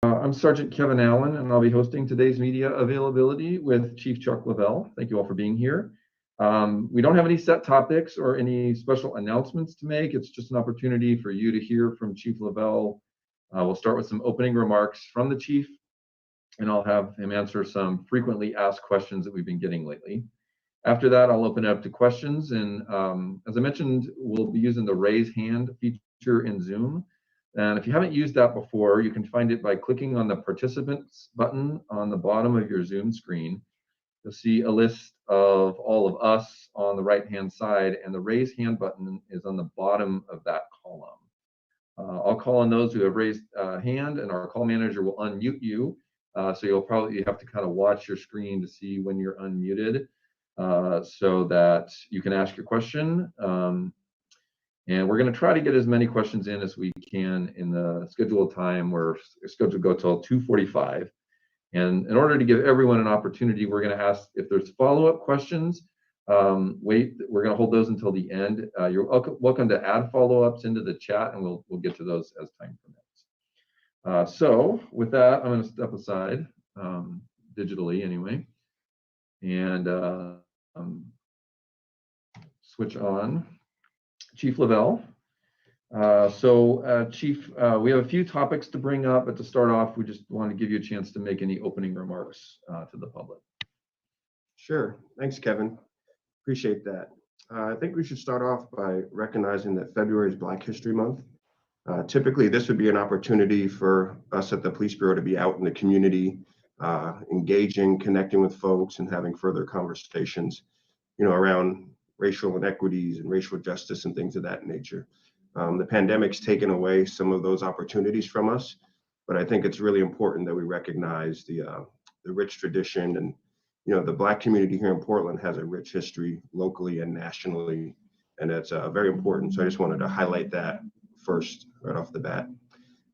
I'm Sergeant Kevin Allen, and I'll be hosting today's media availability with Chief Chuck Lovell. Thank you all for being here. We don't have any set topics or any special announcements to make. It's just an opportunity for you to hear from Chief Lovell. We'll start with some opening remarks from the Chief, and I'll have him answer some frequently asked questions that we've been getting lately. After that, I'll open it up to questions, and as I mentioned, we'll be using the raise hand feature in Zoom. And if you haven't used that before, you can find it by clicking on the participants button on the bottom of your Zoom screen. You'll see a list of all of us on the right-hand side, and the raise hand button is on the bottom of that column. I'll call on those who have raised a hand, and our call manager will unmute you. So you'll probably have to kind of watch your screen to see when you're unmuted so that you can ask your question. And we're going to try to get as many questions in as we can in the scheduled time. We're scheduled to go till 2:45. And in order to give everyone an opportunity, we're going to ask if there's follow-up questions. We're going to hold those until the end. You're welcome to add follow-ups into the chat, and we'll get to those as time permits. So with that, I'm going to step aside, digitally anyway, and switch on Chief Lovell. Chief, we have a few topics to bring up, but to start off, we just want to give you a chance to make any opening remarks to the public. Sure. Thanks, Kevin. Appreciate that. I think we should start off by recognizing that February is Black History Month. Typically, this would be an opportunity for us at the Police Bureau to be out in the community, engaging, connecting with folks, and having further conversations, around racial inequities and racial justice and things of that nature. The pandemic's taken away some of those opportunities from us, but I think it's really important that we recognize the rich tradition, and the Black community here in Portland has a rich history locally and nationally, and it's very important. So I just wanted to highlight that first right off the bat.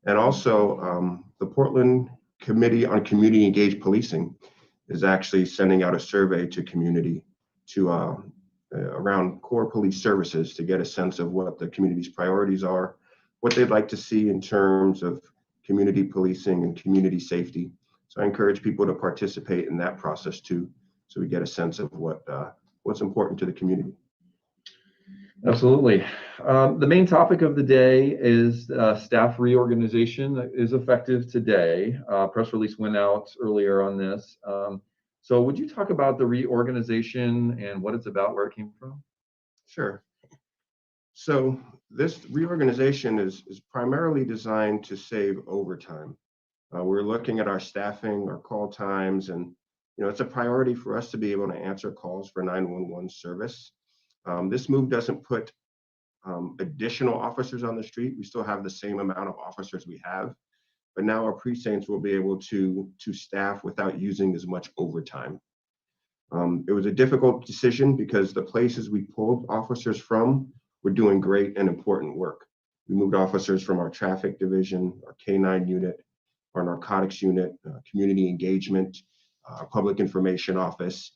And also, the Portland Committee on Community Engaged Policing is actually sending out a survey to community to around core police services to get a sense of what the community's priorities are, what they'd like to see in terms of community policing and community safety. So I encourage people to participate in that process too, so we get a sense of what's important to the community. Absolutely. The main topic of the day is staff reorganization that is effective today. Press release went out earlier on this. So would you talk about the reorganization and what it's about, where it came from? Sure. So this reorganization is primarily designed to save overtime. We're looking at our staffing, our call times, and it's a priority for us to be able to answer calls for 911 service. This move doesn't put additional officers on the street. We still have the same amount of officers we have, but now our precincts will be able to staff without using as much overtime. It was a difficult decision because the places we pulled officers from were doing great and important work. We moved officers from our traffic division, our K-9 unit, our narcotics unit, community engagement, our public information office.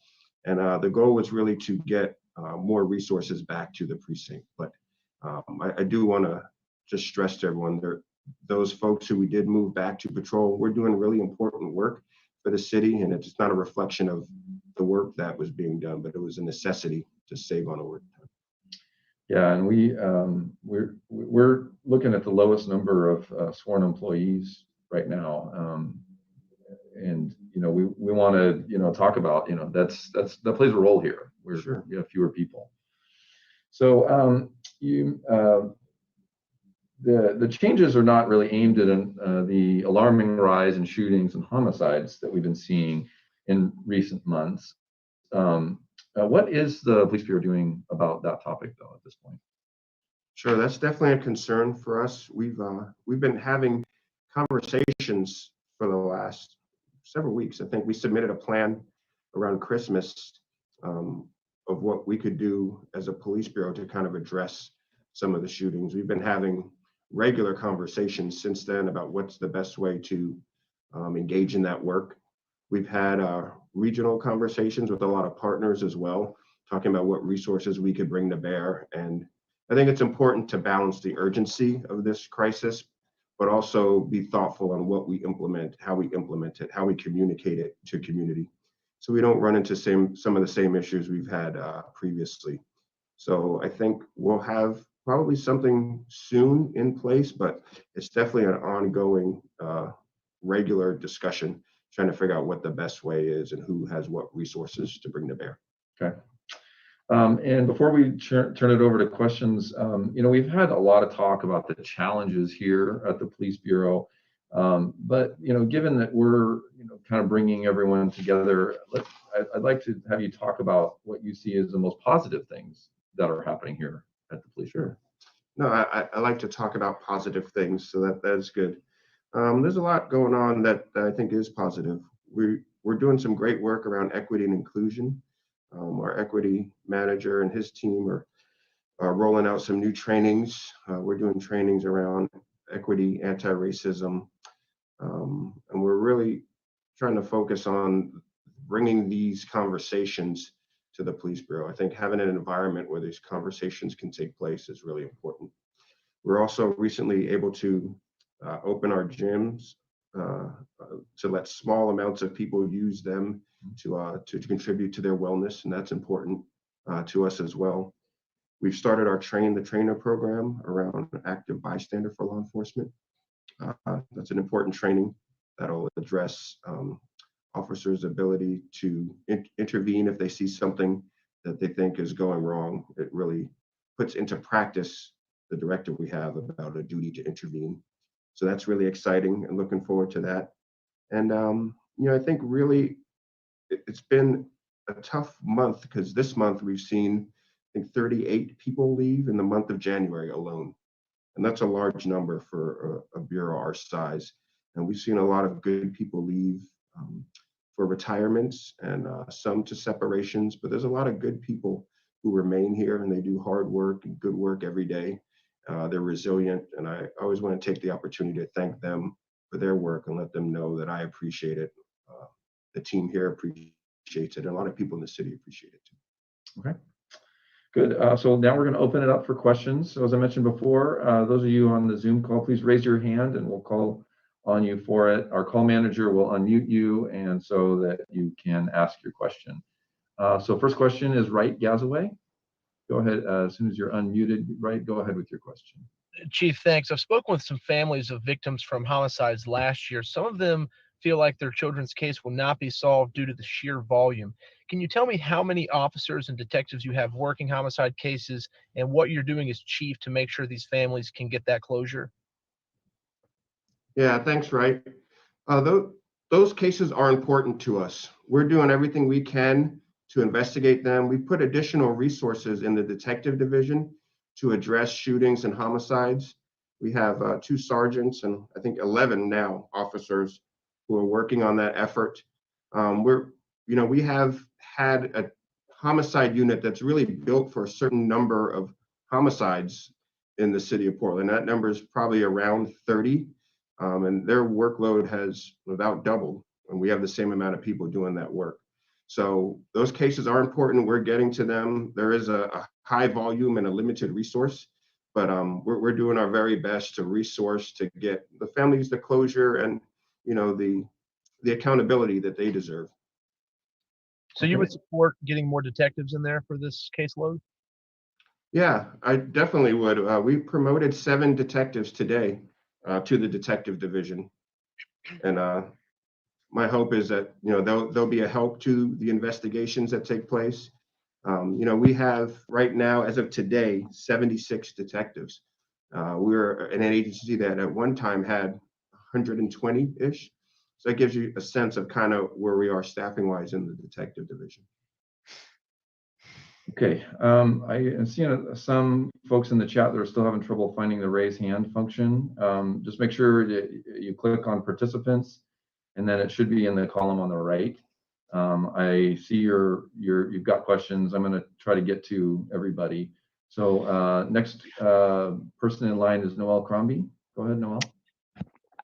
And the goal was really to get more resources back to the precinct. But I do want to just stress to everyone, those folks who we did move back to patrol, we're doing really important work for the city, and it's not a reflection of the work that was being done, but it was a necessity to save on overtime. Yeah, and we're looking at the lowest number of sworn employees right now, and we want to talk about that plays a role here. Sure. We have fewer people. So the changes are not really aimed at the alarming rise in shootings and homicides that we've been seeing in recent months. What is the Police Bureau doing about that topic, though, at this point? Sure, that's definitely a concern for us. We've been having conversations for the last several weeks. I think we submitted a plan around Christmas of what we could do as a police bureau to kind of address some of the shootings. We've been having regular conversations since then about what's the best way to engage in that work. We've had regional conversations with a lot of partners as well, talking about what resources we could bring to bear. And I think it's important to balance the urgency of this crisis but also be thoughtful on what we implement, how we implement it, how we communicate it to community, so we don't run into some of the same issues we've had previously. So I think we'll have probably something soon in place, but it's definitely an ongoing, regular discussion, trying to figure out what the best way is and who has what resources to bring to bear. Okay. And before we turn it over to questions, we've had a lot of talk about the challenges here at the Police Bureau. But given that we're kind of bringing everyone together, I'd like to have you talk about what you see as the most positive things that are happening here at the Police Bureau. No, I like to talk about positive things, so that's good. There's a lot going on that I think is positive. We're doing some great work around equity and inclusion. Our equity manager and his team are rolling out some new trainings. We're doing trainings around equity, anti-racism, and we're really trying to focus on bringing these conversations to the Police Bureau. I think having an environment where these conversations can take place is really important. We're also recently able to open our gyms to let small amounts of people use them to contribute to their wellness, and that's important to us as well. We've started our Train the Trainer program around active bystander for law enforcement. That's an important training that'll address officers' ability to intervene if they see something that they think is going wrong. It really puts into practice the directive we have about a duty to intervene. So that's really exciting and looking forward to that. And I think really it's been a tough month because this month we've seen, I think, 38 people leave in the month of January alone. And that's a large number for a bureau our size. And we've seen a lot of good people leave for retirements and some to separations, but there's a lot of good people who remain here and they do hard work and good work every day. They're resilient, and I always want to take the opportunity to thank them for their work and let them know that I appreciate it. The team here appreciates it, and a lot of people in the city appreciate it too. Okay, good. So now we're going to open it up for questions. So as I mentioned before, those of you on the Zoom call, please raise your hand and we'll call on you for it. Our call manager will unmute you and so that you can ask your question. So first question is Wright Gazaway. Go ahead. As soon as you're unmuted, Wright, go ahead with your question. Chief, thanks. I've spoken with some families of victims from homicides last year. Some of them feel like their children's case will not be solved due to the sheer volume. Can you tell me how many officers and detectives you have working homicide cases and what you're doing as chief to make sure these families can get that closure? Yeah, thanks, Wright. Those cases are important to us. We're doing everything we can to investigate them. We put additional resources in the detective division to address shootings and homicides. We have 2 sergeants and I think 11 now officers who are working on that effort. We have had a homicide unit that's really built for a certain number of homicides in the city of Portland. That number is probably around 30, and their workload has about doubled, and we have the same amount of people doing that work. So those cases are important. We're getting to them. There is a high volume and a limited resource, but we're doing our very best to resource to get the families the closure and the accountability that they deserve. So you would support getting more detectives in there for this caseload? Yeah, I definitely would. We promoted 7 detectives today to the detective division, and my hope is that they'll be a help to the investigations that take place. We have right now, as of today, 76 detectives. We're an agency that at one time had 120-ish. So that gives you a sense of kind of where we are staffing-wise in the detective division. Okay, I am seeing some folks in the chat that are still having trouble finding the raise hand function. Just make sure that you click on participants, and then it should be in the column on the right. I see you've got questions. I'm going to try to get to everybody. So next person in line is Noelle Crombie. Go ahead, Noelle.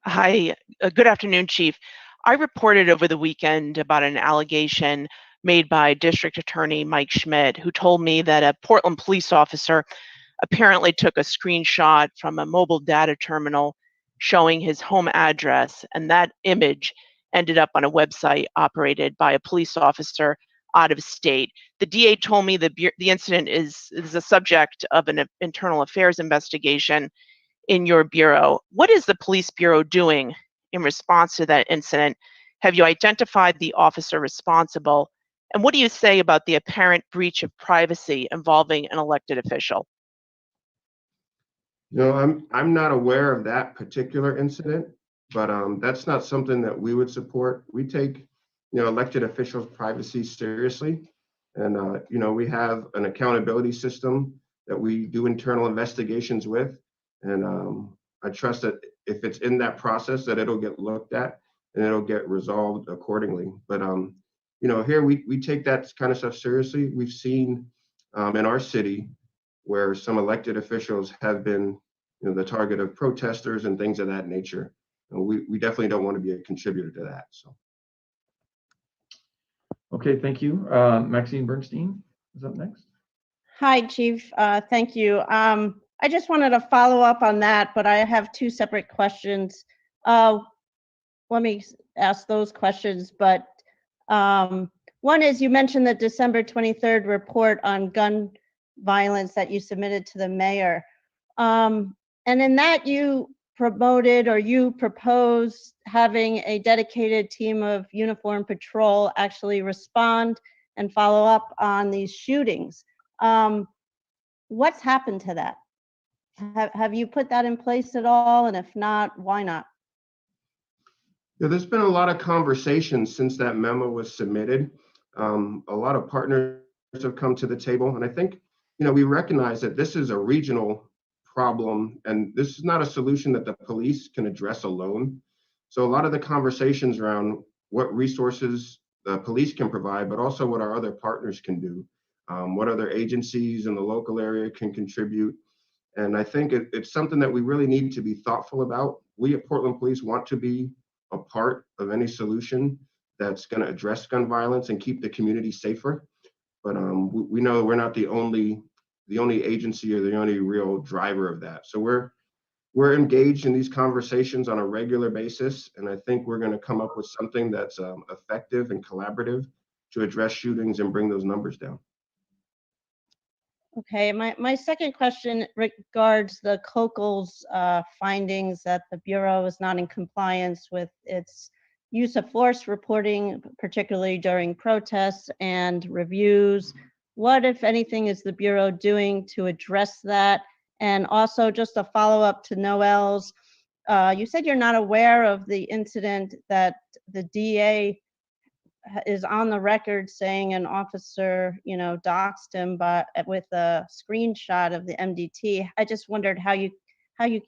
Hi, good afternoon, Chief. I reported over the weekend about an allegation made by District Attorney Mike Schmidt, who told me that a Portland police officer apparently took a screenshot from a mobile data terminal showing his home address, and that image ended up on a website operated by a police officer out of state. The DA told me the incident is the subject of an internal affairs investigation in your bureau. What is the police bureau doing in response to that incident? Have you identified the officer responsible? And what do you say about the apparent breach of privacy involving an elected official? I'm not aware of that particular incident, but that's not something that we would support. We take, elected officials' privacy seriously, and we have an accountability system that we do internal investigations with, and I trust that if it's in that process, that it'll get looked at and it'll get resolved accordingly. But here we take that kind of stuff seriously. We've seen in our city where some elected officials have been the target of protesters and things of that nature. And we definitely don't want to be a contributor to that. So. Okay, thank you. Maxine Bernstein is up next. Hi, Chief. Thank you. I just wanted to follow up on that, but I have two separate questions. Let me ask those questions, but one is, you mentioned the December 23rd report on gun violence that you submitted to the mayor. And in that, you promoted, or you proposed, having a dedicated team of uniformed patrol actually respond and follow up on these shootings. What's happened to that? Have you put that in place at all? And if not, why not? Yeah, there's been a lot of conversations since that memo was submitted. A lot of partners have come to the table, and I think we recognize that this is a regional problem, and this is not a solution that the police can address alone. So a lot of the conversations around what resources the police can provide, but also what our other partners can do, what other agencies in the local area can contribute. And I think it's something that we really need to be thoughtful about. We at Portland Police want to be a part of any solution that's going to address gun violence and keep the community safer. But we know we're not the only agency or the only real driver of that. So we're engaged in these conversations on a regular basis, and I think we're going to come up with something that's effective and collaborative to address shootings and bring those numbers down. Okay, my second question regards the COCOL's findings that the Bureau is not in compliance with its use of force reporting, particularly during protests and reviews. What, if anything, is the Bureau doing to address that? And also, just a follow-up to Noel's, you said you're not aware of the incident that the DA is on the record saying an officer, doxed him, but with a screenshot of the MDT. I just wondered how you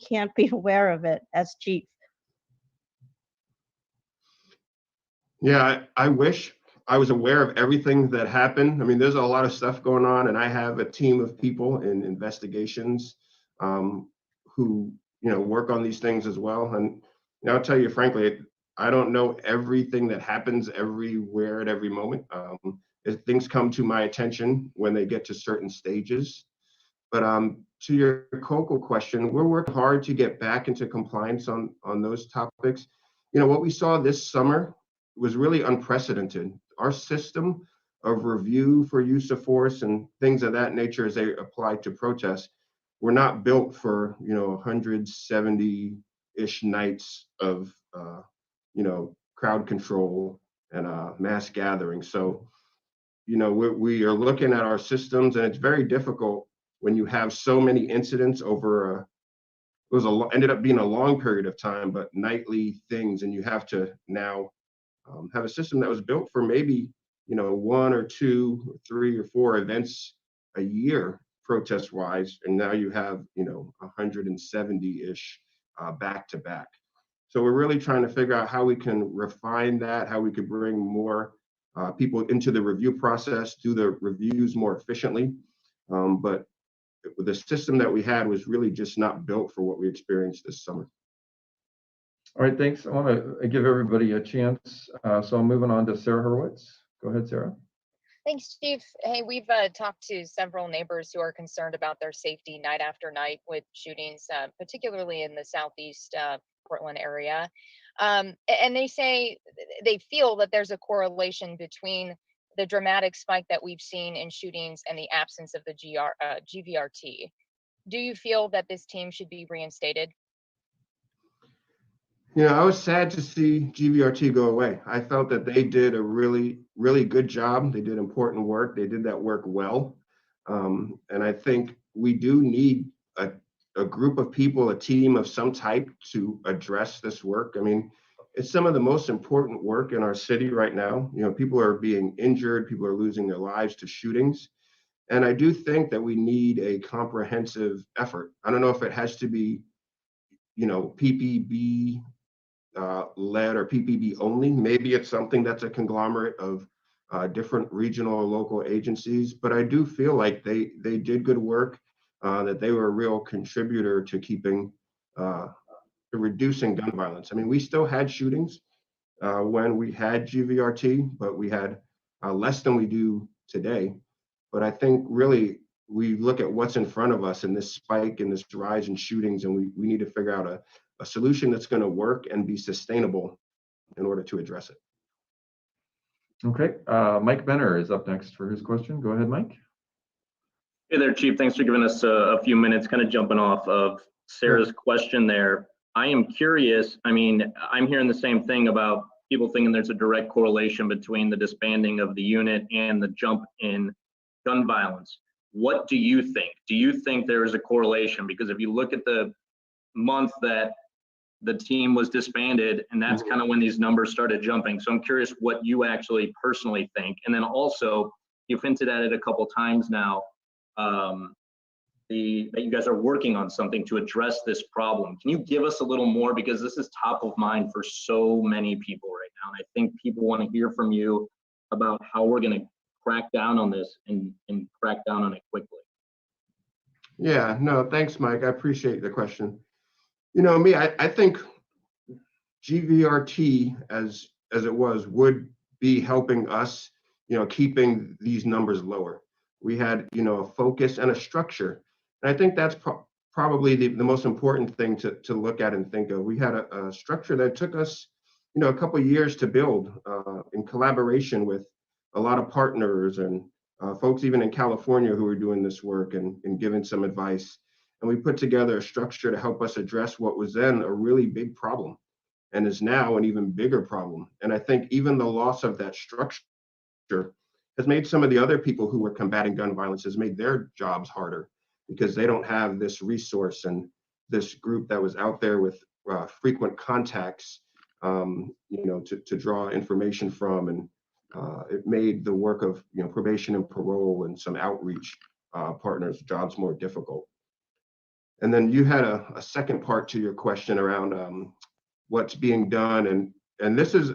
can't be aware of it as chief. Yeah, I wish I was aware of everything that happened. I mean, there's a lot of stuff going on, and I have a team of people in investigations who, work on these things as well. And I'll tell you frankly, I don't know everything that happens everywhere at every moment. Things come to my attention when they get to certain stages. But to your COCO question, we're working hard to get back into compliance on those topics. What we saw this summer was really unprecedented. Our system of review for use of force and things of that nature as they apply to protests were not built for 170-ish nights of crowd control and mass gathering. So we are looking at our systems, and it's very difficult when you have so many incidents over ended up being a long period of time, but nightly things, and you have to now have a system that was built for maybe one or two or three or four events a year protest wise, and now you have 170-ish back to back. So we're really trying to figure out how we can refine that, how we could bring more people into the review process, do the reviews more efficiently. But the system that we had was really just not built for what we experienced this summer. All right, thanks. I want to give everybody a chance. So I'm moving on to Sarah Hurwitz. Go ahead, Sarah. Thanks, Chief. Hey, we've talked to several neighbors who are concerned about their safety night after night with shootings, particularly in the Southeast Portland area. And they say they feel that there's a correlation between the dramatic spike that we've seen in shootings and the absence of the GVRT. Do you feel that this team should be reinstated? I was sad to see GVRT go away. I felt that they did a really, really good job. They did important work. They did that work well. And I think we do need a group of people, a team of some type to address this work. I mean, it's some of the most important work in our city right now. People are being injured, people are losing their lives to shootings. And I do think that we need a comprehensive effort. I don't know if it has to be, PPB led or PPB only. Maybe it's something that's a conglomerate of different regional or local agencies, but I do feel like they did good work, that they were a real contributor to keeping, to reducing gun violence. I mean, we still had shootings when we had GVRT, but we had less than we do today. But I think really we look at what's in front of us and this spike and this rise in shootings, and we need to figure out a solution that's going to work and be sustainable in order to address it. Okay, Mike Benner is up next for his question. Go ahead, Mike. Hey there, Chief. Thanks for giving us a few minutes, kind of jumping off of Sarah's question there. I am curious. I mean, I'm hearing the same thing about people thinking there's a direct correlation between the disbanding of the unit and the jump in gun violence. What do you think? Do you think there is a correlation? Because if you look at the month that the team was disbanded, and that's kind of when these numbers started jumping. So I'm curious what you actually personally think. And then also, you've hinted at it a couple times now, that you guys are working on something to address this problem. Can you give us a little more, because this is top of mind for so many people right now, and I think people want to hear from you about how we're going to crack down on this and crack down on it quickly. Yeah, no, thanks, Mike. I appreciate the question. I think GVRT as it was would be helping us, keeping these numbers lower. We had, a focus and a structure. And I think that's probably the most important thing to look at and think of. We had a structure that took us, a couple of years to build in collaboration with a lot of partners and folks even in California who were doing this work and giving some advice. And we put together a structure to help us address what was then a really big problem and is now an even bigger problem. And I think even the loss of that structure has made some of the other people who were combating gun violence, has made their jobs harder because they don't have this resource and this group that was out there with frequent contacts, to draw information from. And it made the work of, probation and parole and some outreach partners' jobs more difficult. And then you had a second part to your question around what's being done. And this is,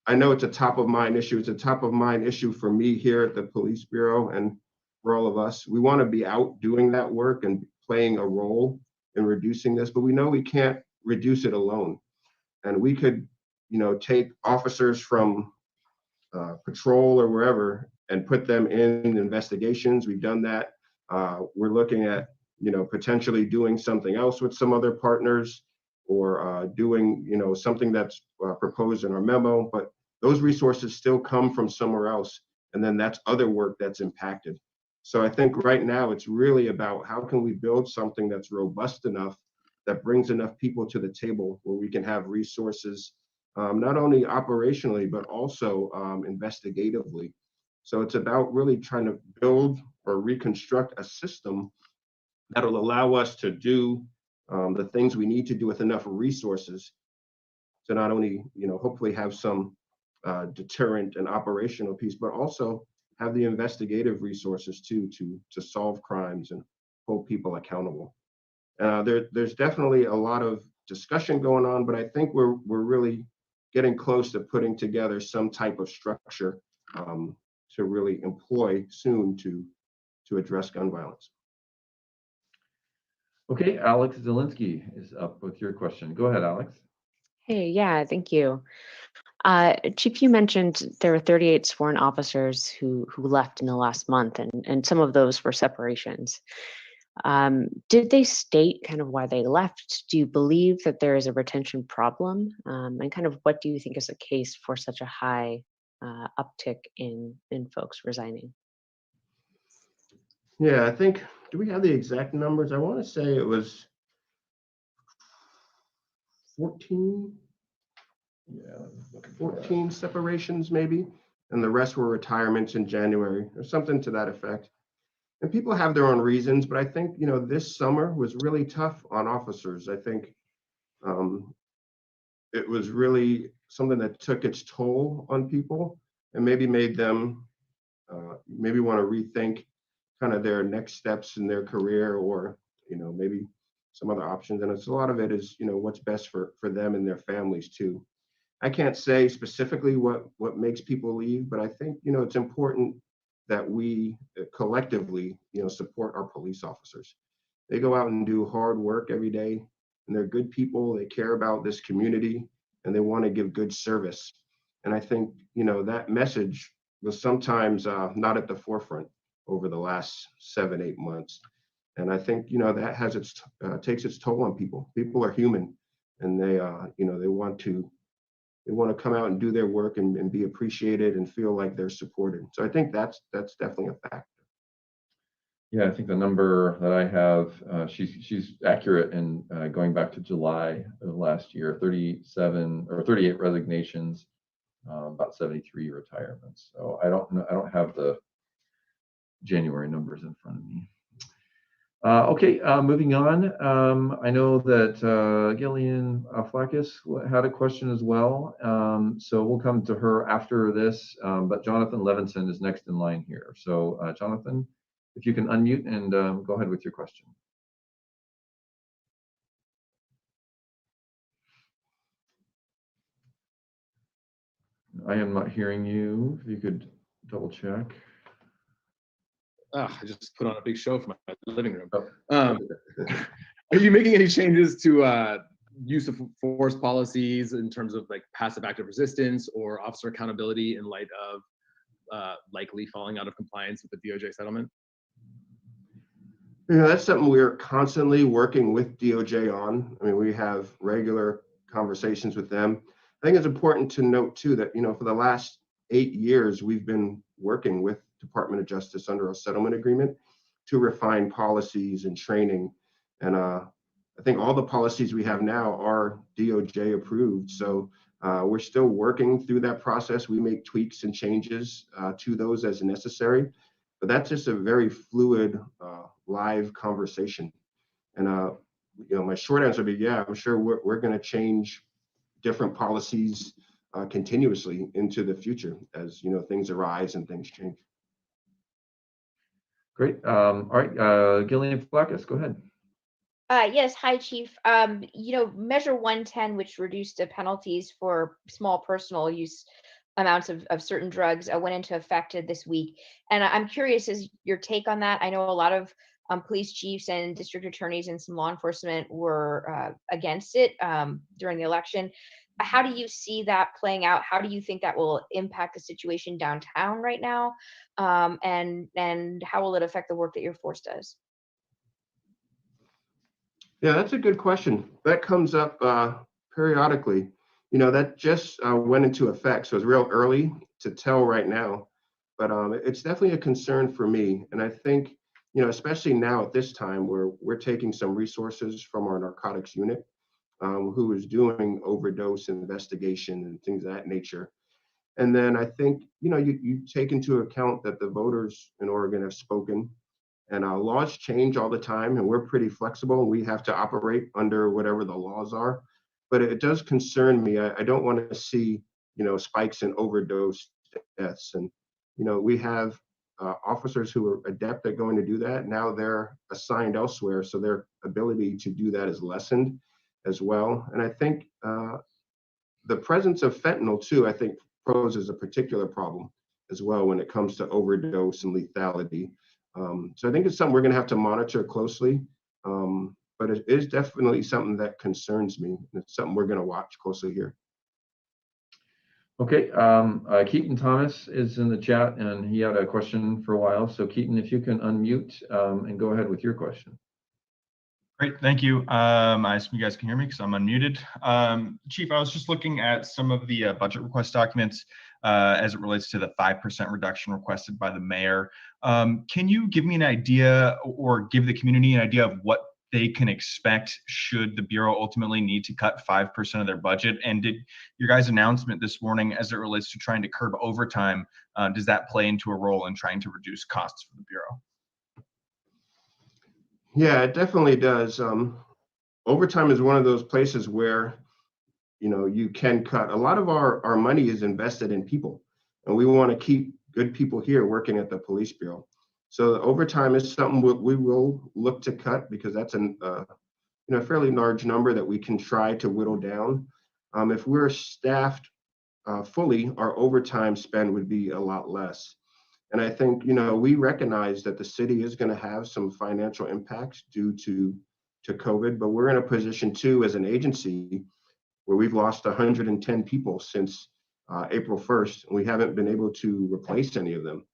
I know it's a top of mind issue. It's a top of mind issue for me here at the Police Bureau and for all of us. We want to be out doing that work and playing a role in reducing this, but we know we can't reduce it alone. And we could, take officers from patrol or wherever and put them in investigations. We've done that. We're looking at, potentially doing something else with some other partners or doing, something that's proposed in our memo, but those resources still come from somewhere else. And then that's other work that's impacted. So I think right now it's really about how can we build something that's robust enough, that brings enough people to the table where we can have resources, not only operationally, but also investigatively. So it's about really trying to build or reconstruct a system that'll allow us to do the things we need to do with enough resources to not only, hopefully have some deterrent and operational piece, but also have the investigative resources too to solve crimes and hold people accountable. There's definitely a lot of discussion going on, but I think we're really getting close to putting together some type of structure to really employ soon to address gun violence. Okay, Alex Zielinski is up with your question. Go ahead, Alex. Hey, yeah, thank you. Chief, you mentioned there were 38 sworn officers who left in the last month, and some of those were separations. Did they state kind of why they left? Do you believe that there is a retention problem? And kind of what do you think is the case for such a high uptick in folks resigning? Yeah, I think, do we have the exact numbers? I want to say it was 14, Yeah, looking for that. 14 separations maybe, and the rest were retirements in January or something to that effect. And people have their own reasons, but I think, this summer was really tough on officers. I think it was really something that took its toll on people and maybe made them maybe want to rethink kind of their next steps in their career, or maybe some other options. And it's a lot of it is what's best for them and their families too. I can't say specifically what makes people leave, but I think it's important that we collectively support our police officers. They go out and do hard work every day, and they're good people. They care about this community, and they want to give good service. And I think that message was sometimes not at the forefront over the last 7-8 months. And I think that has takes its toll on people. People are human, and they they want to come out and do their work and be appreciated and feel like they're supported. So I think that's definitely a factor. Yeah, I think the number that I have, she's accurate in going back to July of last year, 37 or 38 resignations, about 73 retirements. So I don't have the January numbers in front of me. Okay, moving on. I know that Gillian Flakis had a question as well. So we'll come to her after this, but Jonathan Levinson is next in line here. So Jonathan, if you can unmute and go ahead with your question. I am not hearing you. If you could double check. I just put on a big show for my living room. Oh. Are you making any changes to use of force policies in terms of like passive active resistance or officer accountability in light of likely falling out of compliance with the DOJ settlement? That's something we're constantly working with DOJ on. I mean, we have regular conversations with them. I think it's important to note too that, for the last 8 years, we've been working with Department of Justice under a settlement agreement to refine policies and training. And I think all the policies we have now are DOJ approved. So we're still working through that process. We make tweaks and changes to those as necessary, but that's just a very fluid, live conversation. And my short answer would be, yeah, I'm sure we're going to change different policies continuously into the future as things arise and things change. Great. All right, Gillian Flakis, go ahead. Yes, hi, Chief. Measure 110, which reduced the penalties for small personal use amounts of certain drugs, went into effect this week. And I'm curious as your take on that. I know a lot of police chiefs and district attorneys and some law enforcement were against it during the election. How do you see that playing out? How do you think that will impact the situation downtown right now? And how will it affect the work that your force does? Yeah, that's a good question. That comes up periodically. That just went into effect, so it's real early to tell right now. But it's definitely a concern for me. And I think, especially now at this time where we're taking some resources from our narcotics unit, who is doing overdose investigation and things of that nature. And then I think, you take into account that the voters in Oregon have spoken, and laws change all the time, and we're pretty flexible, and we have to operate under whatever the laws are. But it does concern me. I don't want to see, spikes in overdose deaths. And, we have officers who are adept at going to do that. Now they're assigned elsewhere, so their ability to do that is lessened as well. And I think the presence of fentanyl too, I think poses a particular problem as well when it comes to overdose and lethality. So I think it's something we're going to have to monitor closely, but it is definitely something that concerns me. It's something we're going to watch closely here. Okay, Keaton Thomas is in the chat and he had a question for a while. So Keaton, if you can unmute and go ahead with your question. Great, thank you. I assume you guys can hear me because I'm unmuted. Chief, I was just looking at some of the budget request documents as it relates to the 5% reduction requested by the mayor. Can you give me an idea or give the community an idea of what they can expect should the Bureau ultimately need to cut 5% of their budget? And did your guys' announcement this morning as it relates to trying to curb overtime, does that play into a role in trying to reduce costs for the Bureau? Yeah, it definitely does. Overtime is one of those places where, you can cut. A lot of our money is invested in people, and we want to keep good people here working at the Police Bureau. So overtime is something we will look to cut because that's a fairly large number that we can try to whittle down. If we're staffed fully, our overtime spend would be a lot less. And I think, we recognize that the city is going to have some financial impacts due to COVID, but we're in a position too as an agency where we've lost 110 people since April 1st, and we haven't been able to replace any of them.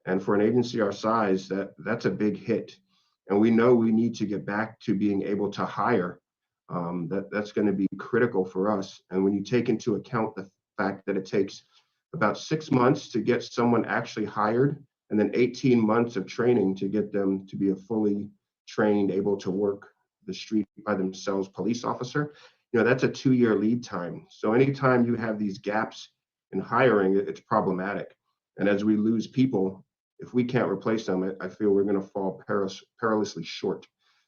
And for an agency our size, that's a big hit. And we know we need to get back to being able to hire. That's going to be critical for us. And when you take into account the fact that it takes about 6 months to get someone actually hired, and then 18 months of training to get them to be a fully trained, able to work the street by themselves police officer, that's a 2-year lead time. So anytime you have these gaps in hiring, it's problematic. And as we lose people, if we can't replace them, I feel we're going to fall perilously short.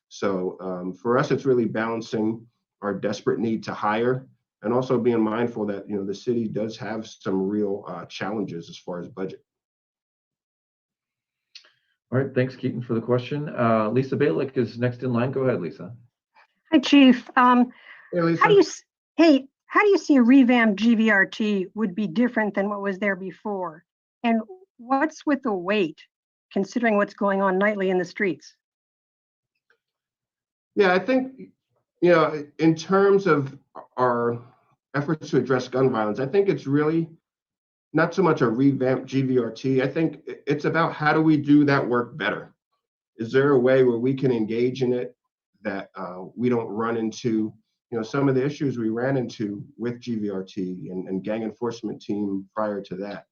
So for us, it's really balancing our desperate need to hire and also being mindful that, the city does have some real challenges as far as budget. All right, thanks, Keaton, for the question. Lisa Balick is next in line. Go ahead, Lisa. Hi, Chief. Hey, Lisa. How do you see a revamped GVRT would be different than what was there before? And what's with the wait, considering what's going on nightly in the streets? Yeah, I think, in terms of our efforts to address gun violence, I think it's really not so much a revamped GVRT. I think it's about how do we do that work better? Is there a way where we can engage in it that we don't run into, some of the issues we ran into with GVRT and gang enforcement team prior to that?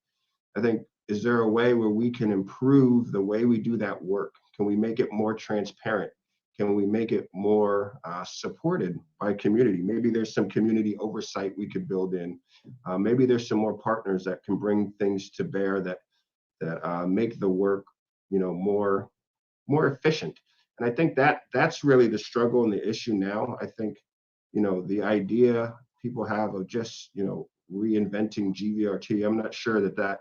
I think, is there a way where we can improve the way we do that work? Can we make it more transparent? Can we make it more supported by community? Maybe there's some community oversight we could build in. Maybe there's some more partners that can bring things to bear that make the work, more efficient. And I think that's really the struggle and the issue now. I think, the idea people have of just, reinventing GVRT, I'm not sure that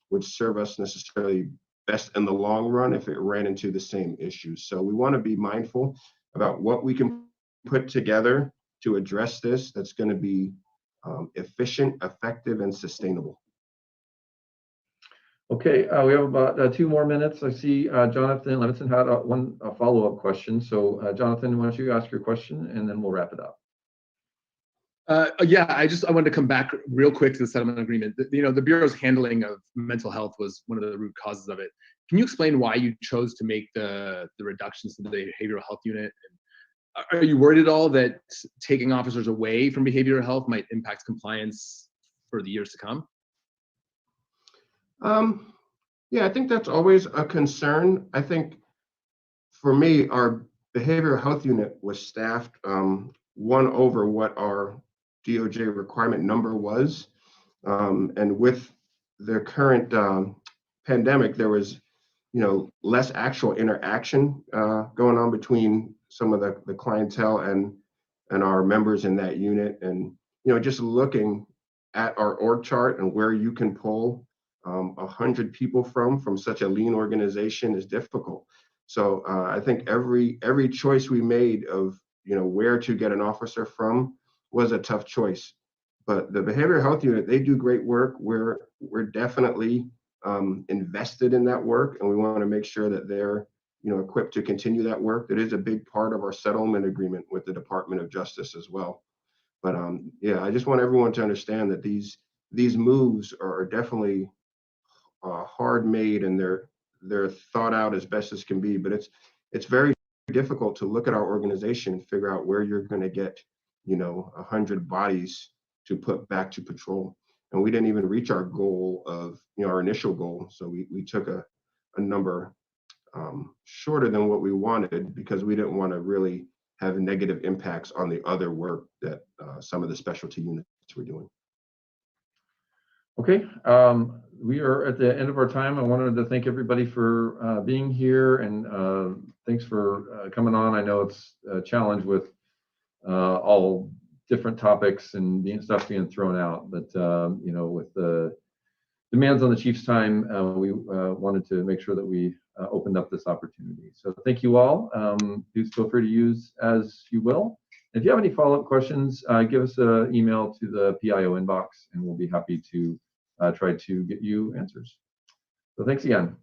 would serve us necessarily best in the long run if it ran into the same issues. So we want to be mindful about what we can put together to address this that's going to be efficient, effective, and sustainable. Okay, we have about 2 more minutes. I see Jonathan Levinson had a follow-up question. So Jonathan, why don't you ask your question and then we'll wrap it up. Yeah, I wanted to come back real quick to the settlement agreement. The Bureau's handling of mental health was one of the root causes of it. Can you explain why you chose to make the reductions to the behavioral health unit? And are you worried at all that taking officers away from behavioral health might impact compliance for the years to come? Yeah, I think that's always a concern. I think for me, our behavioral health unit was staffed one over what our DOJ requirement number was. And with the current pandemic, there was, less actual interaction going on between some of the clientele and our members in that unit. And, just looking at our org chart and where you can pull 100 people from such a lean organization is difficult. So I think every choice we made of, where to get an officer from was a tough choice. But the behavioral health unit, they do great work. We're definitely invested in that work, and we want to make sure that they're, equipped to continue that work. That is a big part of our settlement agreement with the Department of Justice as well. But yeah, I just want everyone to understand that these these moves are definitely hard made, and they're thought out as best as can be. But it's very difficult to look at our organization and figure out where you're going to get 100 bodies to put back to patrol. And we didn't even reach our goal of our initial goal. So we took a number shorter than what we wanted, because we didn't want to really have negative impacts on the other work that some of the specialty units were doing. Okay, we are at the end of our time. I wanted to thank everybody for being here, and thanks for coming on. I know it's a challenge with all different topics and stuff being thrown out, but with the demands on the chief's time, we wanted to make sure that we opened up this opportunity. So thank you all. Please feel free to use as you will. If you have any follow-up questions, give us an email to the PIO inbox, and we'll be happy to try to get you answers. So thanks again.